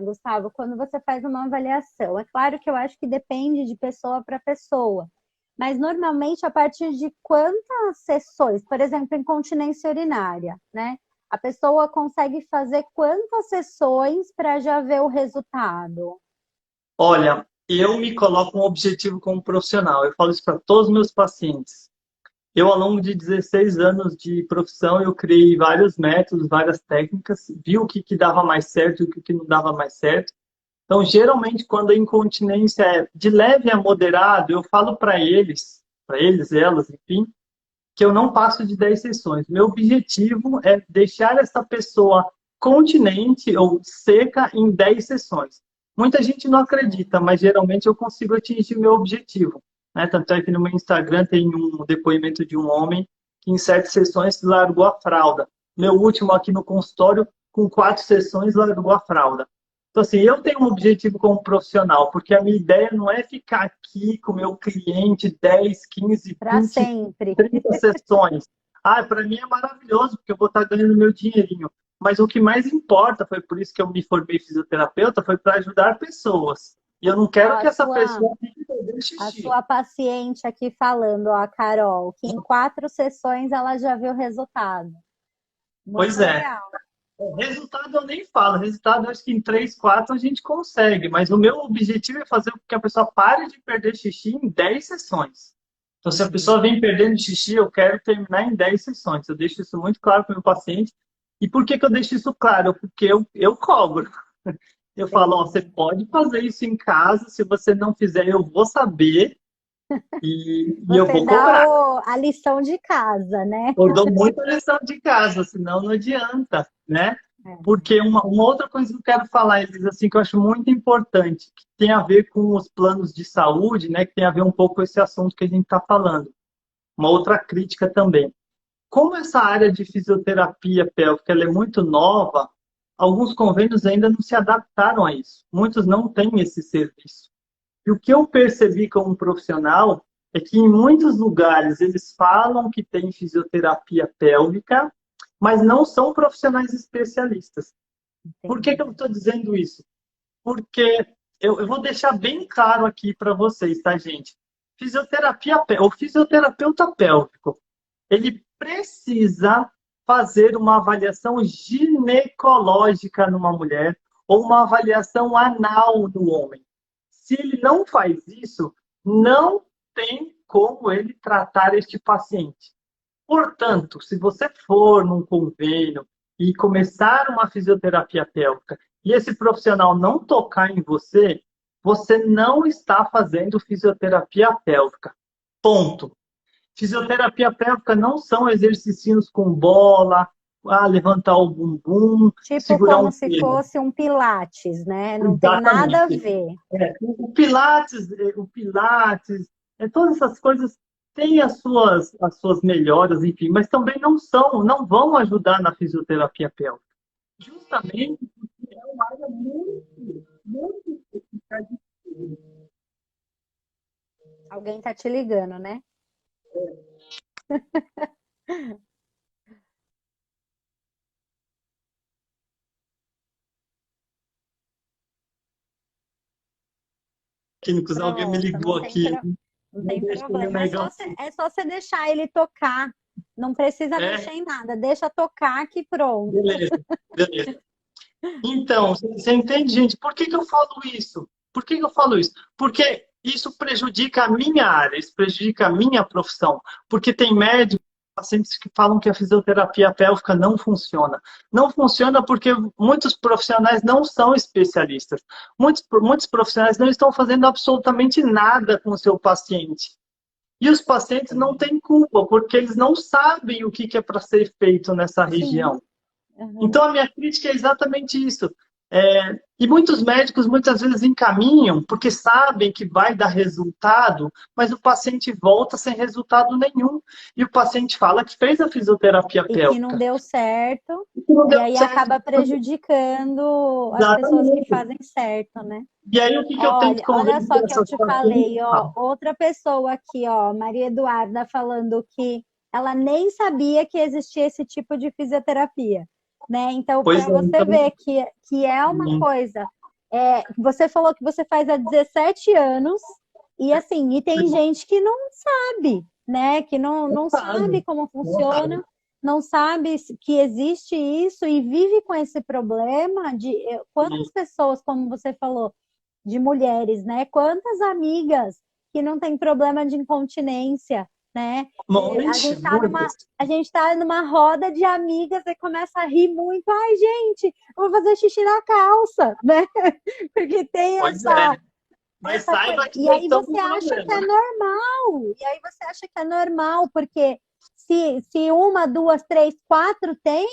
Gustavo, quando você faz uma avaliação, é claro que eu acho que depende de pessoa para pessoa, mas normalmente a partir de quantas sessões, por exemplo, incontinência urinária, né? A pessoa consegue fazer quantas sessões para já ver o resultado? Olha, eu me coloco um objetivo como profissional, eu falo isso para todos os meus pacientes. Eu, ao longo de 16 anos de profissão, eu criei vários métodos, várias técnicas, vi o que dava mais certo e o que não dava mais certo. Então, geralmente, quando a incontinência é de leve a moderado, eu falo para eles, elas, enfim, que eu não passo de 10 sessões. Meu objetivo é deixar essa pessoa continente ou seca em 10 sessões. Muita gente não acredita, mas geralmente eu consigo atingir meu objetivo. Né? Tanto é que no meu Instagram tem um depoimento de um homem que em 7 sessões largou a fralda. Meu último aqui no consultório, com 4 sessões, largou a fralda. Então, assim, eu tenho um objetivo como profissional, porque a minha ideia não é ficar aqui com o meu cliente 10, 15, Para 20, sempre. 30 sessões. Para mim é maravilhoso, porque eu vou estar ganhando meu dinheirinho. Mas o que mais importa, foi por isso que eu me formei fisioterapeuta, foi para ajudar pessoas. E eu não Ó, quero que essa pessoa fique fazendo a xixi. sua paciente aqui falando, ó, a Carol, que em 4 sessões ela já viu o resultado. Muito Pois é. legal. Resultado eu nem falo. Resultado eu acho que em 3, 4 a gente consegue. Mas o meu objetivo é fazer com que a pessoa pare de perder xixi em 10 sessões. Então, se a pessoa vem perdendo xixi, eu quero terminar em 10 sessões. Eu deixo isso muito claro para o meu paciente. E por que eu deixo isso claro? Porque eu cobro. Eu falo, ó, você Entendi. pode fazer isso em casa, se você não fizer, eu vou saber e eu Você vou dá cobrar. a lição de casa, né? Eu dou muita lição de casa, senão não adianta, né? É. Porque uma outra coisa que eu quero falar, Elis, assim, que eu acho muito importante, que tem a ver com os planos de saúde, né? Que tem a ver um pouco com esse assunto que a gente está falando. Uma outra crítica também. Como essa área de fisioterapia pélvica ela é muito nova, alguns convênios ainda não se adaptaram a isso. Muitos não têm esse serviço. E o que eu percebi como profissional é que em muitos lugares eles falam que tem fisioterapia pélvica, mas não são profissionais especialistas. Por que eu Entendi. estou dizendo isso? Porque eu vou deixar bem claro aqui para vocês, tá, gente? O fisioterapeuta pélvico, ele precisa fazer uma avaliação ginecológica numa mulher ou uma avaliação anal no homem. Se ele não faz isso, não tem como ele tratar este paciente. Portanto, se você for num convênio e começar uma fisioterapia pélvica e esse profissional não tocar em você, você não está fazendo fisioterapia pélvica. Ponto. Fisioterapia pélvica não são exercícios com bola, levantar o bumbum, Tipo segurar como um se peso. fosse um pilates, né? Não tem nada a Exatamente. ver. O Pilates, todas essas coisas têm as suas melhoras, enfim, mas também não vão ajudar na fisioterapia pélvica. Justamente porque é uma área muito, muito específica. Alguém tá te ligando, né? Clínicos, alguém me Pronto, ligou não tem, aqui. não Não tem deixa eu problema. negar. É só você deixar ele tocar. Não precisa É, mexer em nada. Deixa tocar que pronto. beleza, beleza. Então, você entende, gente? Por que que eu falo isso? Por que que eu falo isso? Porque isso prejudica a minha área, isso prejudica a minha profissão. Porque tem médicos, pacientes que falam que a fisioterapia pélvica não funciona. Não funciona porque muitos profissionais não são especialistas. Muitos profissionais não estão fazendo absolutamente nada com o seu paciente. E os pacientes não têm culpa, porque eles não sabem o que que é para ser feito nessa região. Sim. Uhum. Então, a minha crítica é exatamente isso. E muitos médicos muitas vezes encaminham porque sabem que vai dar resultado, mas o paciente volta sem resultado nenhum. E o paciente fala que fez a fisioterapia E que não pélvica deu certo, e que não e deu aí certo. acaba prejudicando as pessoas que Exatamente. fazem certo, né? E aí, o que que eu tento Olha convencer só que eu essas te pacientes? falei, ó, outra pessoa aqui, ó, Maria Eduarda, falando que ela nem sabia que existia esse tipo de fisioterapia, né? Então, Pois para é, você então, ver que é uma coisa, você falou que você faz há 17 anos, e assim, e tem gente que não sabe, né? Que não não sabe sabe, como não sabe. funciona, não sabe que existe isso e vive com esse problema de quantas pessoas, como você falou, de mulheres, né? Quantas amigas que não têm problema de incontinência, né? E Muitas, muitas. a gente tá numa roda de amigas e começa a rir muito. Ai, gente, eu vou fazer xixi na calça, né? Porque tem Pois é. Mas essa coisa. saiba que E nós aí estamos você com acha que problema. é normal. E aí você acha que é normal, porque se uma, duas, três, quatro tem,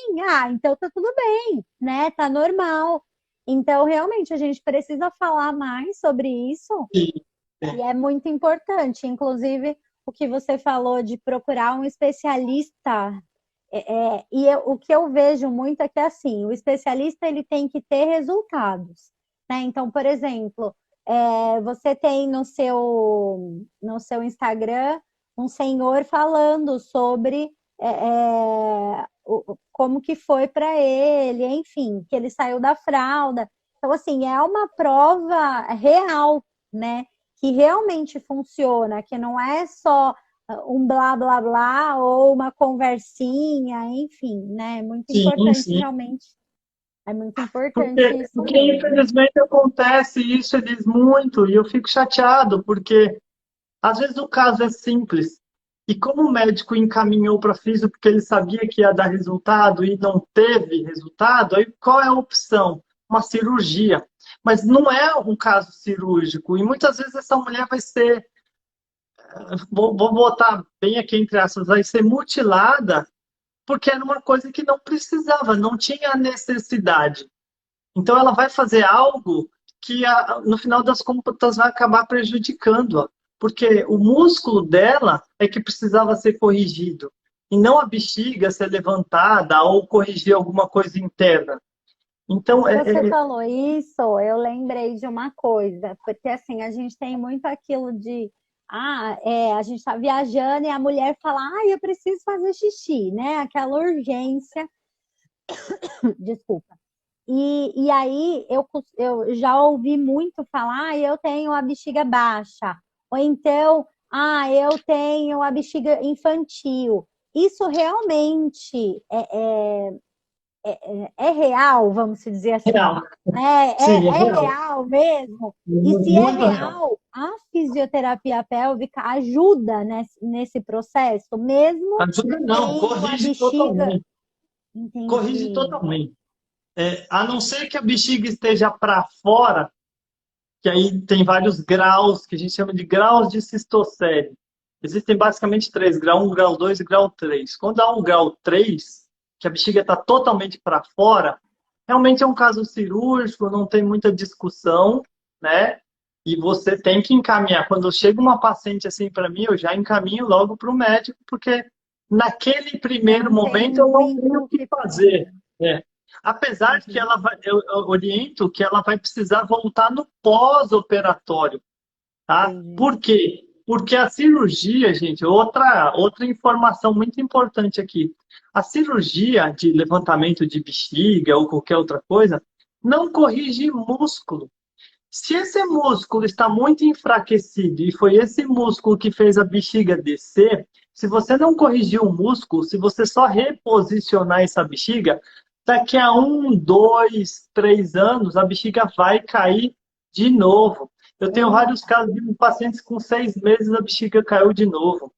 então tá tudo bem, né? Tá normal. Então, realmente, a gente precisa falar mais sobre isso Sim, e sim. é muito importante. Inclusive, o que você falou de procurar um especialista. O que eu vejo muito é que, assim, o especialista ele tem que ter resultados, né? Então, por exemplo, você tem no seu Instagram um senhor falando sobre como que foi para ele, enfim, que ele saiu da fralda. Então, assim, é uma prova real, né? Que realmente funciona, que não é só um blá blá blá ou uma conversinha, enfim, né? É muito Sim, importante, sim. realmente. É muito importante Porque, isso porque mesmo. infelizmente acontece isso, eles muito, e eu fico chateado, porque às vezes o caso é simples. E como o médico encaminhou para físio porque ele sabia que ia dar resultado e não teve resultado, aí qual é a opção? Uma cirurgia. Mas não é um caso cirúrgico. E muitas vezes essa mulher vai ser, vou botar bem aqui entre aspas, vai ser mutilada porque era uma coisa que não precisava, não tinha necessidade. Então ela vai fazer algo que no final das contas vai acabar prejudicando-a, porque o músculo dela é que precisava ser corrigido, e não a bexiga ser levantada ou corrigir alguma coisa interna. Então, Você falou isso, eu lembrei de uma coisa, porque assim, a gente tem muito aquilo de a gente está viajando e a mulher fala, eu preciso fazer xixi, né? Aquela urgência, desculpa. E aí eu já ouvi muito falar, eu tenho a bexiga baixa, ou então, eu tenho a bexiga infantil. Isso realmente é real, vamos dizer assim, real. né? Sim, é É real. real mesmo. E se é Muito real. real, a fisioterapia pélvica ajuda nesse processo, mesmo Ajuda não, tendo a corrige bexiga. totalmente. Corrige Entendi. totalmente. A não ser que a bexiga esteja para fora, que aí tem vários graus, que a gente chama de graus de cistocele. Existem basicamente três, grau um, grau 2 e grau 3. Quando há um grau 3, que a bexiga está totalmente para fora, realmente é um caso cirúrgico, não tem muita discussão, né? E você tem que encaminhar. Quando chega uma paciente assim para mim, eu já encaminho logo para o médico, porque naquele Já primeiro não tem momento eu não tenho muito o o que que fazer. fazer. É. Apesar de que Uhum. ela vai, eu oriento que ela vai precisar voltar no pós-operatório, tá? Entendi. Por quê? Porque a cirurgia, gente, outra informação muito importante aqui. A cirurgia de levantamento de bexiga ou qualquer outra coisa não corrige músculo. Se esse músculo está muito enfraquecido e foi esse músculo que fez a bexiga descer, se você não corrigir o músculo, se você só reposicionar essa bexiga, daqui a 1, 2, 3 anos, a bexiga vai cair de novo. Eu tenho vários casos de pacientes com 6 meses, a bexiga caiu de novo.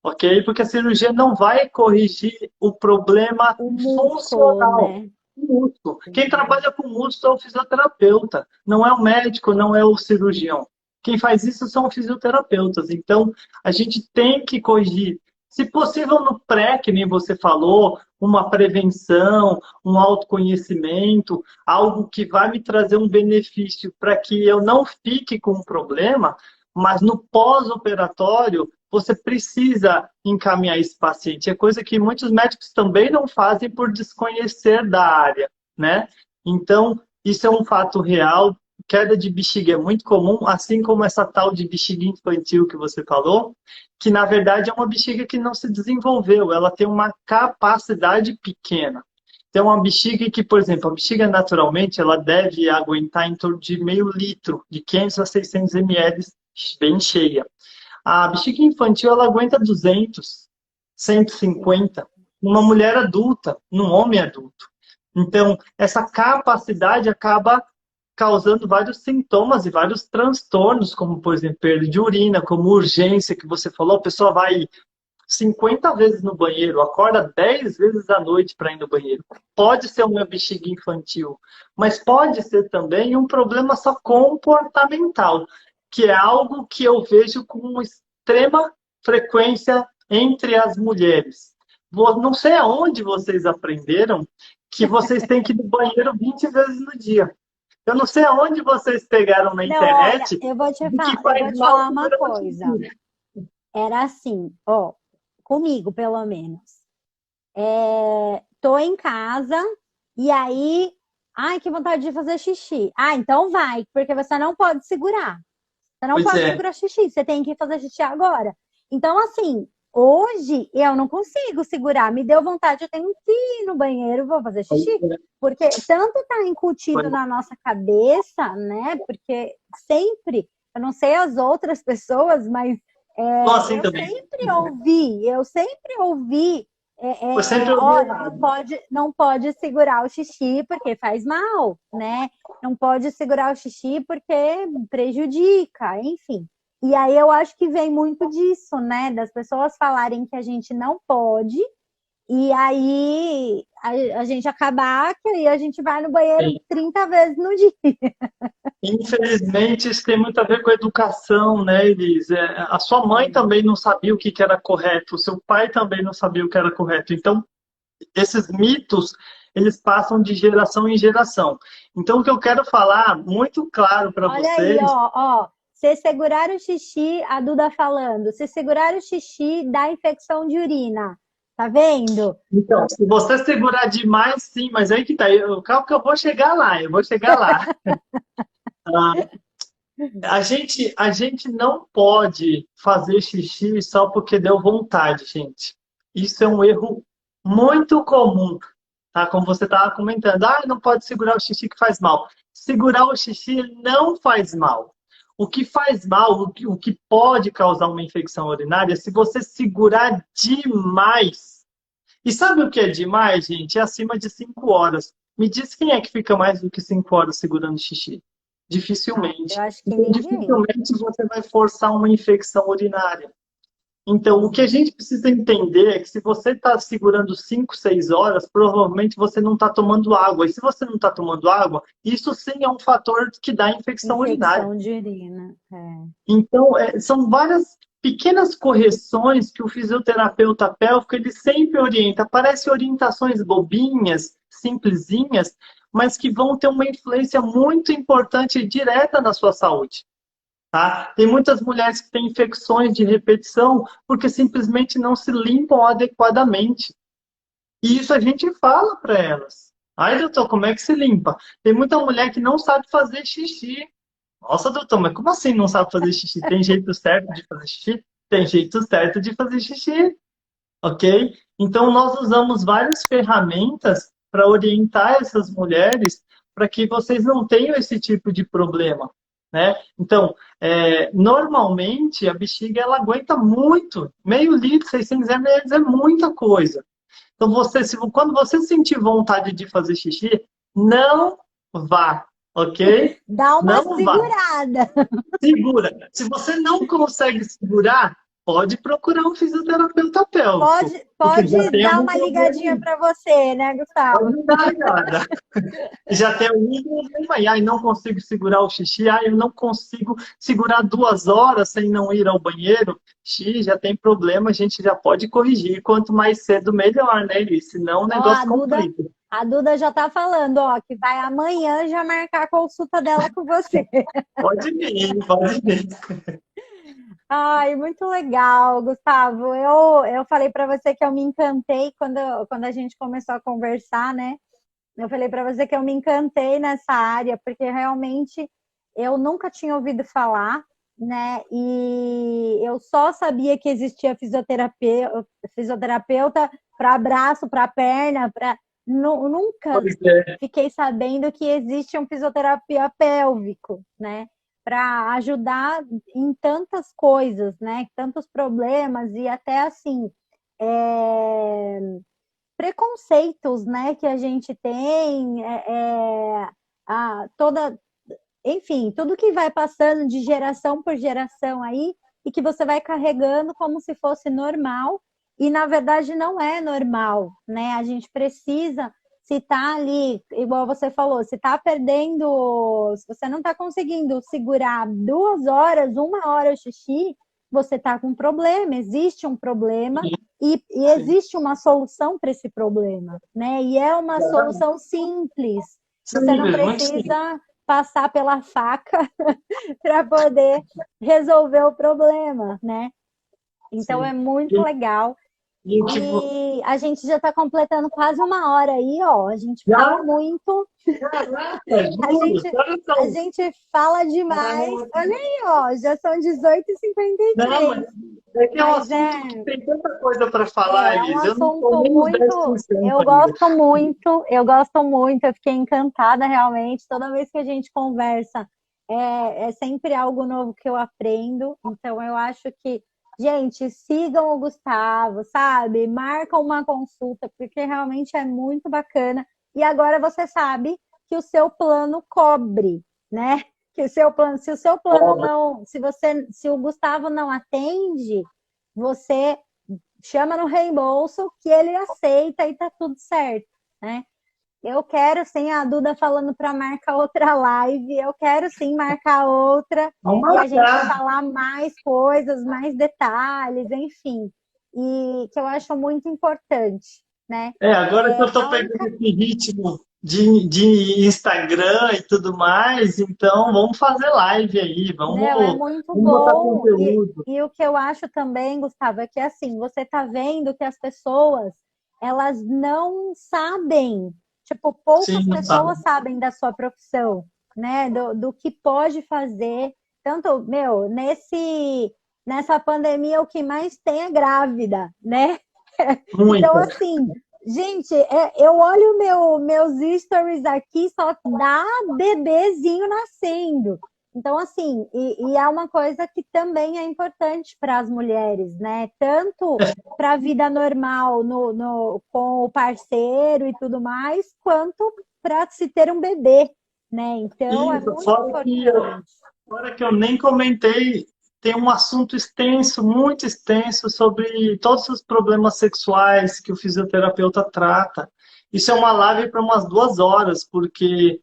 Ok? Porque a cirurgia não vai corrigir o problema O músculo, funcional. né? O músculo. Quem trabalha com músculo é o fisioterapeuta, não é o médico, não é o cirurgião. Quem faz isso são os fisioterapeutas. Então, a gente tem que corrigir. Se possível, no pré, que nem você falou, uma prevenção, um autoconhecimento, algo que vai me trazer um benefício para que eu não fique com um problema, mas no pós-operatório, você precisa encaminhar esse paciente. É coisa que muitos médicos também não fazem por desconhecer da área, né? Então, isso é um fato real. Queda de bexiga é muito comum, assim como essa tal de bexiga infantil que você falou, que na verdade é uma bexiga que não se desenvolveu, ela tem uma capacidade pequena. Tem uma bexiga que, por exemplo, a bexiga naturalmente ela deve aguentar em torno de meio litro, de 500 a 600 ml, bem cheia. A bexiga infantil ela aguenta 200, 150, numa mulher adulta, num homem adulto. Então, essa capacidade acaba causando vários sintomas e vários transtornos, como, por exemplo, perda de urina, como urgência, que você falou, a pessoa vai 50 vezes no banheiro, acorda 10 vezes à noite para ir no banheiro. Pode ser uma bexiga infantil, mas pode ser também um problema só comportamental, que é algo que eu vejo com uma extrema frequência entre as mulheres. Não sei aonde vocês aprenderam que vocês têm que ir no banheiro 20 vezes no dia. Eu não sei aonde vocês pegaram na Não, olha, internet eu vou te de que falar, eu faz vou te mal falar uma segurar uma coisa. xixi. Era assim, ó, comigo pelo menos. Tô em casa e aí, ai, que vontade de fazer xixi. Ah, então vai, porque você não pode segurar. Você não Pois pode é. segurar xixi, você tem que fazer xixi agora. Então, assim, hoje eu não consigo segurar. Me deu vontade, eu tenho que ir no banheiro, vou fazer Pois xixi. é. Porque tanto tá incutido Pois na nossa cabeça, né? Porque sempre, eu não sei as outras pessoas, mas Sou assim eu também. sempre ouvi, Eu sempre ouvi olha, errado. não pode segurar o xixi porque faz mal, né? Não pode segurar o xixi porque prejudica, enfim. E aí eu acho que vem muito disso, né? Das pessoas falarem que a gente não pode, e aí a gente acabar que aí a gente vai no banheiro Sim. 30 vezes no dia. Infelizmente, isso tem muito a ver com a educação, né, Elis? A sua mãe também não sabia o que que era correto, o seu pai também não sabia o que era correto. Então, esses mitos, eles passam de geração em geração. Então, o que eu quero falar muito claro para Olha aí, vocês. ó. Se segurar o xixi, a Duda falando, se segurar o xixi, dá infecção de urina. Tá vendo? Então, se você segurar demais, sim, mas aí que tá. Calma que eu vou chegar lá, eu vou chegar lá. Ah, a gente não pode fazer xixi só porque deu vontade, gente. Isso é um erro muito comum, tá? Como você estava comentando, não pode segurar o xixi que faz mal. Segurar o xixi não faz mal. O que faz mal, o que pode causar uma infecção urinária, é se você segurar demais. E sabe o que é demais, gente? É acima de 5 horas. Me diz quem é que fica mais do que 5 horas segurando xixi? Eu Dificilmente. acho que Então, ninguém. dificilmente você vai forçar uma infecção urinária. Então, o que a gente precisa entender é que se você está segurando 5, 6 horas, provavelmente você não está tomando água. E se você não está tomando água, isso sim é um fator que dá infecção urinária. Infecção de urina. Então, são várias pequenas correções que o fisioterapeuta pélvico ele sempre orienta. Parecem orientações bobinhas, simplesinhas, mas que vão ter uma influência muito importante e direta na sua saúde. Tá? Tem muitas mulheres que têm infecções de repetição porque simplesmente não se limpam adequadamente. E isso a gente fala para elas. Ai, doutor, como é que se limpa? Tem muita mulher que não sabe fazer xixi. Nossa, doutor, mas como assim não sabe fazer xixi? Tem jeito certo de fazer xixi? Tem jeito certo de fazer xixi, ok? Então, nós usamos várias ferramentas para orientar essas mulheres para que vocês não tenham esse tipo de problema, né? Então, normalmente, a bexiga, ela aguenta muito. Meio litro, 600 ml é muita coisa. Então, quando você sentir vontade de fazer xixi, não vá, ok? Dá uma Não vá. segurada. Segura. Se você não consegue segurar, pode procurar um fisioterapeuta pélvico, porque já Pode tem dar algum uma problema ligadinha aí. para você, né, Gustavo? Pode dar ligada. Já tem algum problema aí. Ai, não consigo segurar o xixi. Ai, eu não consigo segurar 2 horas sem não ir ao banheiro. Xixi, já tem problema, a gente já pode corrigir. Quanto mais cedo, melhor, né, Elis? Senão o Ó, negócio complica. A Duda já tá falando, ó, que vai amanhã já marcar a consulta dela com você. Pode vir, pode vir. Ai, muito legal, Gustavo. Eu falei para você que eu me encantei quando a gente começou a conversar, né? Eu falei para você que eu me encantei nessa área, porque realmente eu nunca tinha ouvido falar, né? E eu só sabia que existia fisioterapeuta para braço, para perna, para nunca Pois é. fiquei sabendo que existe um fisioterapia pélvico, né? Para ajudar em tantas coisas, né? Tantos problemas e até assim preconceitos, né? Que a gente tem, toda, enfim, tudo que vai passando de geração por geração aí e que você vai carregando como se fosse normal e na verdade não é normal, né? A gente precisa se tá ali, igual você falou, se tá perdendo, se você não tá conseguindo segurar 2 horas, 1 hora o xixi, você tá com um problema, existe um problema e Sim, existe uma solução para esse problema, né? E é uma exatamente. solução simples. Você não Simples, muito simples. precisa passar pela faca para poder resolver o problema, né? Então é Sim. muito E, legal. e o que E a gente já está completando quase 1 hora aí, ó. A gente fala já, muito, caraca, a juro, gente, olha a só. gente fala demais. Olha aí, ó, já são Não, 18h53. mas é que é um Mas assunto que tem tanta coisa para falar, é um Elis. Eu não estou assunto nem nos muito. 10% ainda. Eu gosto muito, eu fiquei encantada realmente. Toda vez que a gente conversa, é sempre algo novo que eu aprendo. Então, eu acho que, gente, sigam o Gustavo, sabe? Marcam uma consulta, porque realmente é muito bacana. E agora você sabe que o seu plano cobre, né? Que o seu plano, se o seu plano Obra. não, se o Gustavo não atende, você chama no reembolso que ele aceita e tá tudo certo, né? Eu quero sim a Duda falando para marcar outra live, eu quero sim marcar outra Vamos e a gente marcar. falar mais coisas, mais detalhes, enfim, e que eu acho muito importante, né? É, agora que eu estou A pegando única, esse ritmo de Instagram e tudo mais, então vamos fazer live aí, meu, é muito vamos botar bom conteúdo. e o que eu acho também, Gustavo, é que assim, você tá vendo que as pessoas elas não sabem, tipo, Sim, poucas não sabe. pessoas sabem da sua profissão, né? Do que pode fazer. Tanto, meu, nessa pandemia o que mais tem é grávida, né? Então, Muita. assim, gente, eu olho meus stories aqui, só dá bebezinho nascendo. Então, assim, e é uma coisa que também é importante para as mulheres, né? Tanto para a vida normal com o parceiro e tudo mais, quanto para se ter um bebê, né? Então, é Isso, muito importante. fora que eu nem comentei, tem um assunto extenso, muito extenso, sobre todos os problemas sexuais que o fisioterapeuta trata. Isso é uma live para umas 2 horas, porque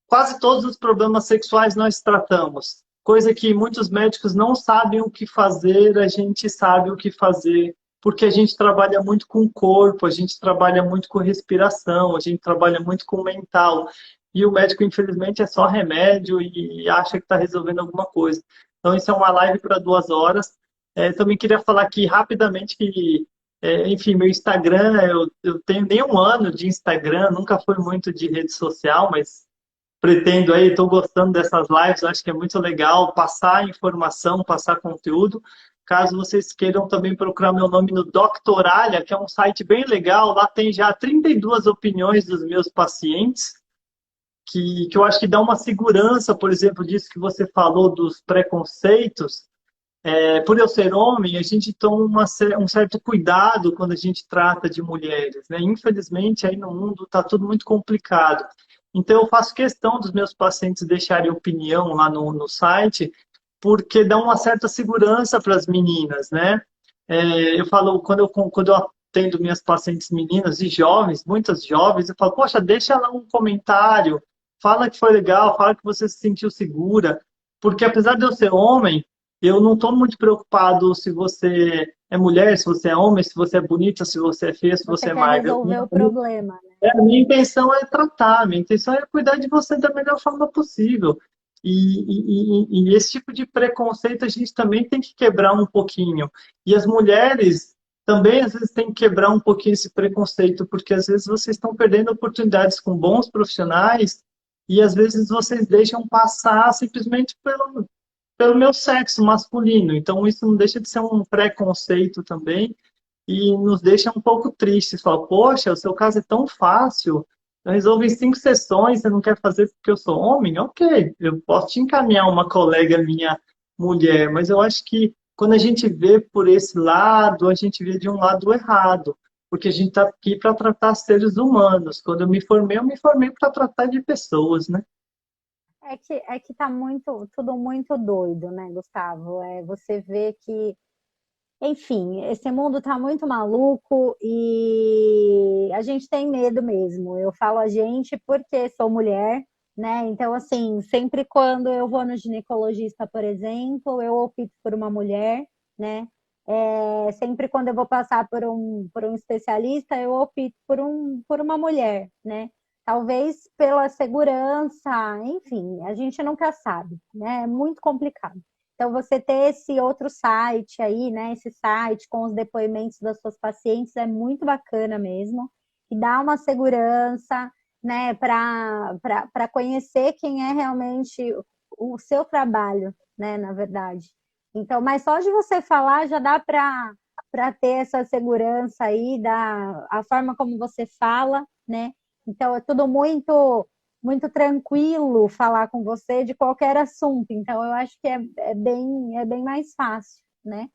quase todos os problemas sexuais nós tratamos. Coisa que muitos médicos não sabem o que fazer, a gente sabe o que fazer, porque a gente trabalha muito com o corpo, a gente trabalha muito com respiração, a gente trabalha muito com o mental. E o médico, infelizmente, é só remédio e acha que está resolvendo alguma coisa. Então, isso é uma live para 2 horas. Também queria falar aqui rapidamente que, enfim, meu Instagram, eu tenho nem 1 ano de Instagram, nunca fui muito de rede social, mas pretendo aí, estou gostando dessas lives, acho que é muito legal passar informação, passar conteúdo. Caso vocês queiram também procurar meu nome no Doctoralha, que é um site bem legal, lá tem já 32 opiniões dos meus pacientes, que eu acho que dá uma segurança, por exemplo, disso que você falou dos preconceitos. Por eu ser homem, a gente toma um certo cuidado quando a gente trata de mulheres, né? Infelizmente, aí no mundo está tudo muito complicado. Então, eu faço questão dos meus pacientes deixarem opinião lá no site, porque dá uma certa segurança para as meninas, né? Eu falo, quando eu atendo minhas pacientes meninas e jovens, muitas jovens, eu falo, poxa, deixa lá um comentário, fala que foi legal, fala que você se sentiu segura, porque apesar de eu ser homem, eu não estou muito preocupado se você é mulher, se você é homem, se você é bonita, se você é feia, se Você você é quer magra. resolver o problema, né? A minha intenção é tratar, a minha intenção é cuidar de você da melhor forma possível. E esse tipo de preconceito a gente também tem que quebrar um pouquinho. E as mulheres também, às vezes, têm que quebrar um pouquinho esse preconceito, porque às vezes vocês estão perdendo oportunidades com bons profissionais e às vezes vocês deixam passar simplesmente pelo meu sexo masculino. Então, isso não deixa de ser um preconceito também e nos deixa um pouco tristes. Fala, poxa, o seu caso é tão fácil, eu resolvi em 5 sessões, você não quer fazer porque eu sou homem? Ok, eu posso te encaminhar uma colega minha mulher, mas eu acho que quando a gente vê por esse lado, a gente vê de um lado errado, porque a gente está aqui para tratar seres humanos. Quando eu me formei para tratar de pessoas, né? É que tá muito, tudo muito doido, né, Gustavo? Você vê que, enfim, esse mundo tá muito maluco e a gente tem medo mesmo. Eu falo a gente porque sou mulher, né? Então, assim, sempre quando eu vou no ginecologista, por exemplo, eu opto por uma mulher, né? Sempre quando eu vou passar por um especialista, eu opto por uma mulher, né? Talvez pela segurança, enfim, a gente nunca sabe, né? É muito complicado. Então, você ter esse outro site aí, né? Esse site com os depoimentos das suas pacientes é muito bacana mesmo. E dá uma segurança, né? Para conhecer quem é realmente o seu trabalho, né? Na verdade. Então, mas só de você falar já dá para ter essa segurança aí da a forma como você fala, né? Então, é tudo muito tranquilo falar com você de qualquer assunto. Então, eu acho que é bem mais fácil, né?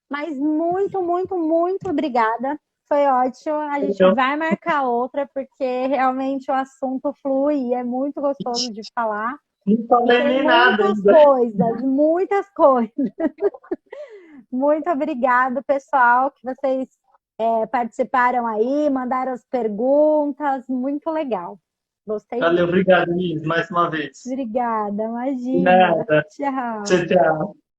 Mas muito, muito, muito obrigada. Foi ótimo. A gente Eu vai marcar outra, porque realmente o assunto flui e é muito gostoso de falar. não E falei tem nem nada muitas ainda. coisas, muitas coisas. Muito obrigado, pessoal, que vocês participaram aí, mandaram as perguntas. Muito legal. Gostei Valeu, muito. obrigado, Liz, mais uma vez. Obrigada, De imagina. nada. Tchau. Tchau, tchau.